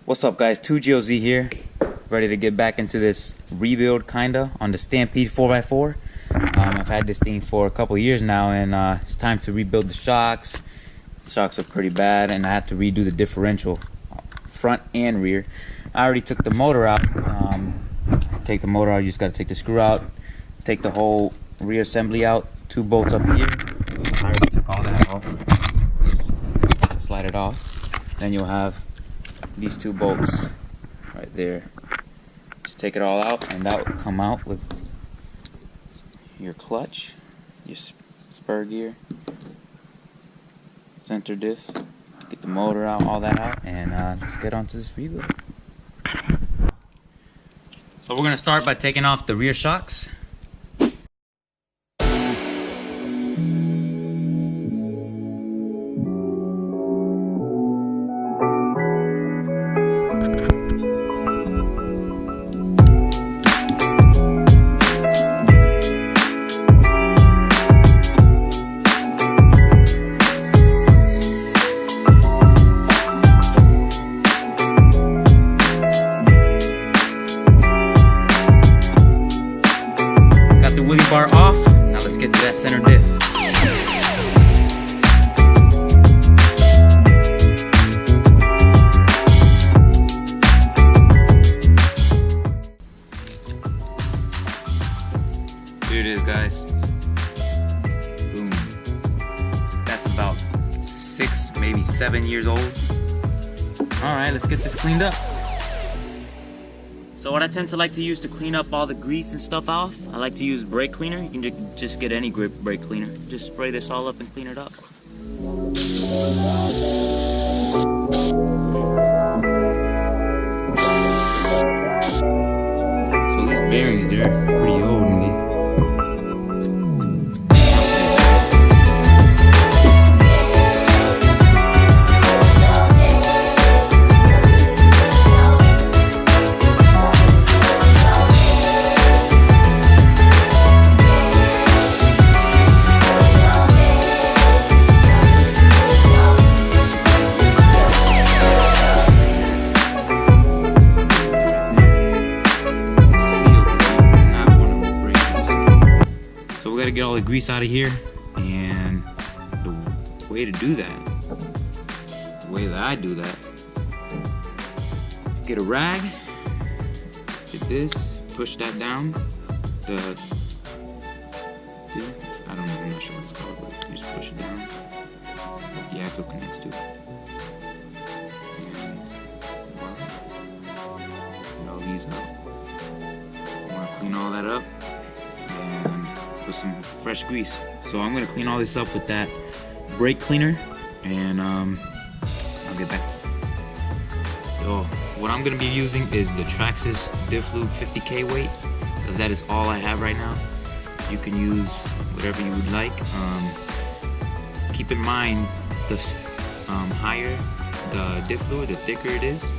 What's up, guys? 2GOZ here, ready to get back into this rebuild kinda on the Stampede 4x4. I've had this thing for a couple years now, and it's time to rebuild the shocks. The shocks are pretty bad, and I have to redo the differential, front and rear. I already took the motor out. Take the motor out, you just gotta take the screw out, take the whole rear assembly out, 2 bolts up here. I already took all that off. Slide it off. Then you'll have these 2 bolts right there. Just take it all out, and that will come out with your clutch, your spur gear, center diff. Get the motor out, all that out, and let's get on to this rebuild. So we're gonna start by taking off the rear shocks. Wheelie bar off. Now let's get to that center diff. Here it is, guys. Boom. That's about 6, maybe 7 years old. Alright, let's get this cleaned up. So what I tend to like to use to clean up all the grease and stuff off, I like to use brake cleaner. You can just get any brake cleaner. Just spray this all up and clean it up. So these bearings, they're pretty old in me. Get all the grease out of here, and the way to do that, the way that I do that, get a rag, get this, push that down, I don't know, I'm not sure what it's called, but you just push it down, the axle connects to it, and voila, get all these out. I'm gonna clean all that up and with some fresh grease. So I'm gonna clean all this up with that brake cleaner, and I'll get back. So what I'm gonna be using is the Traxxas Diff Lube 50K weight, because that is all I have right now. You can use whatever you would like. Keep in mind, the higher the diff fluid, the thicker it is.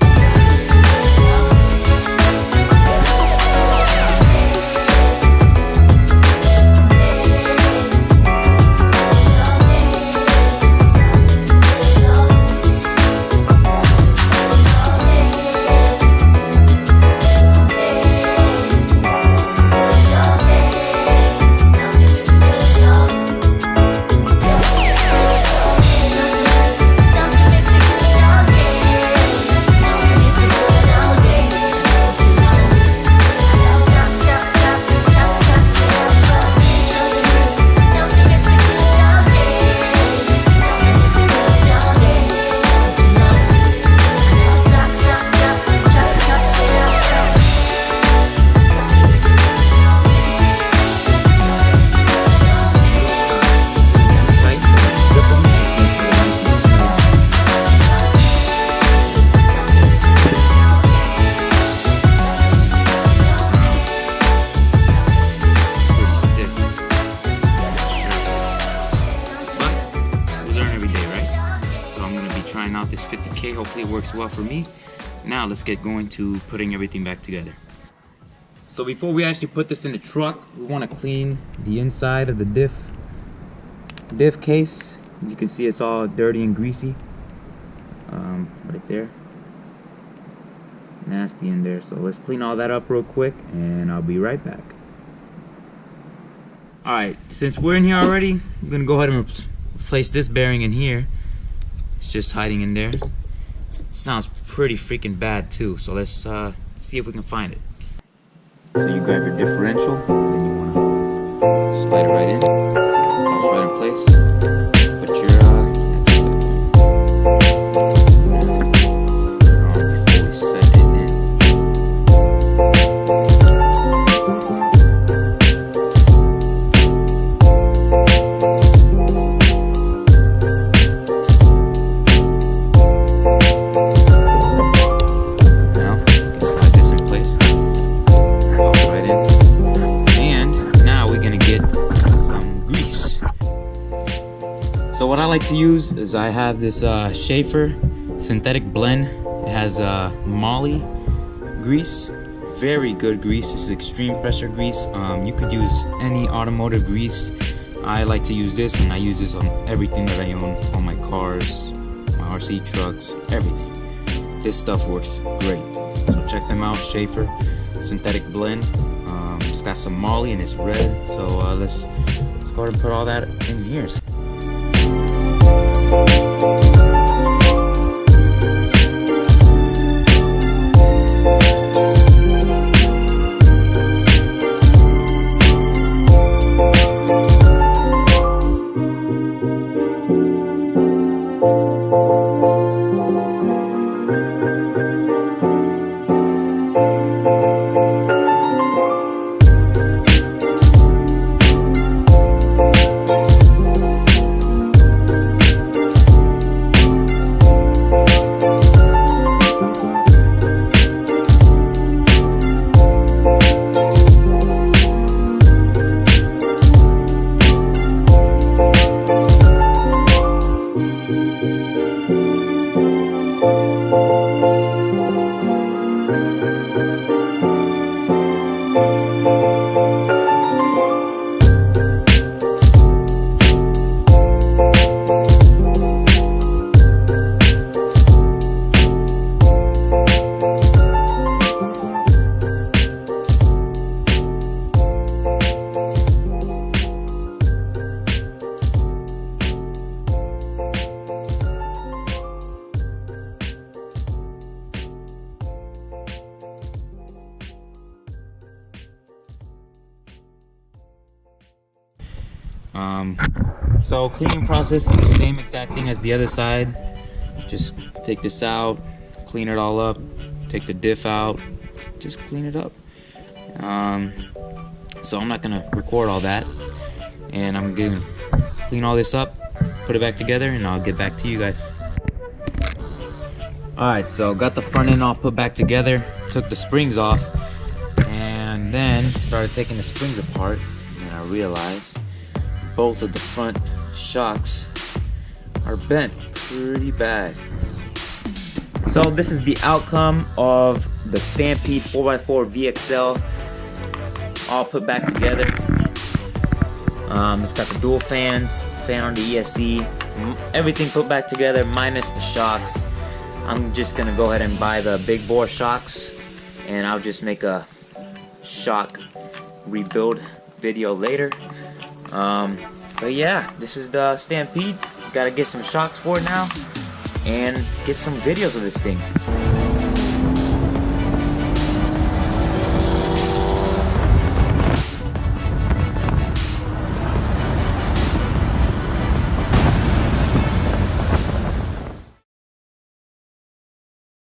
Trying out this 50K, hopefully it works well for me. Now let's get going to putting everything back together. So before we actually put this in the truck, we want to clean the inside of the diff case. You can see it's all dirty and greasy right there. nasty in there. So let's clean all that up real quick, and I'll be right back. Alright, since we're in here already, I'm gonna go ahead and replace this bearing in here. It's just hiding in there. Sounds pretty freaking bad too, so let's see if we can find it. So you grab your differential, and you wanna slide it right in. Pops right in place. Put your fully set it in. Now you can slide this in place. Pops right in. And now we're gonna get some grease. So what I like to use is I have this Schaefer synthetic blend. It has moly grease, very good grease. This is extreme pressure grease. You could use any automotive grease. I like to use this, and I use this on everything that I own, on my cars, my RC trucks, everything. This stuff works great. So check them out, Schaefer synthetic blend. It's got some moly and it's red. So let's go ahead and put all that in here. So cleaning process is the same exact thing as the other side. Just take this out, clean it all up, take the diff out, just clean it up. So I'm not gonna record all that, and I'm gonna clean all this up, put it back together, and I'll get back to you guys. Alright, so got the front end all put back together, took the springs off, and then started taking the springs apart, and I realized both of the front shocks are bent pretty bad. So this is the outcome of the Stampede 4x4 VXL all put back together. It's got the dual fans, fan on the ESC, everything put back together minus the shocks. I'm just gonna go ahead and buy the big bore shocks, and I'll just make a shock rebuild video later. But yeah, this is the Stampede. Gotta get some shocks for it now and get some videos of this thing.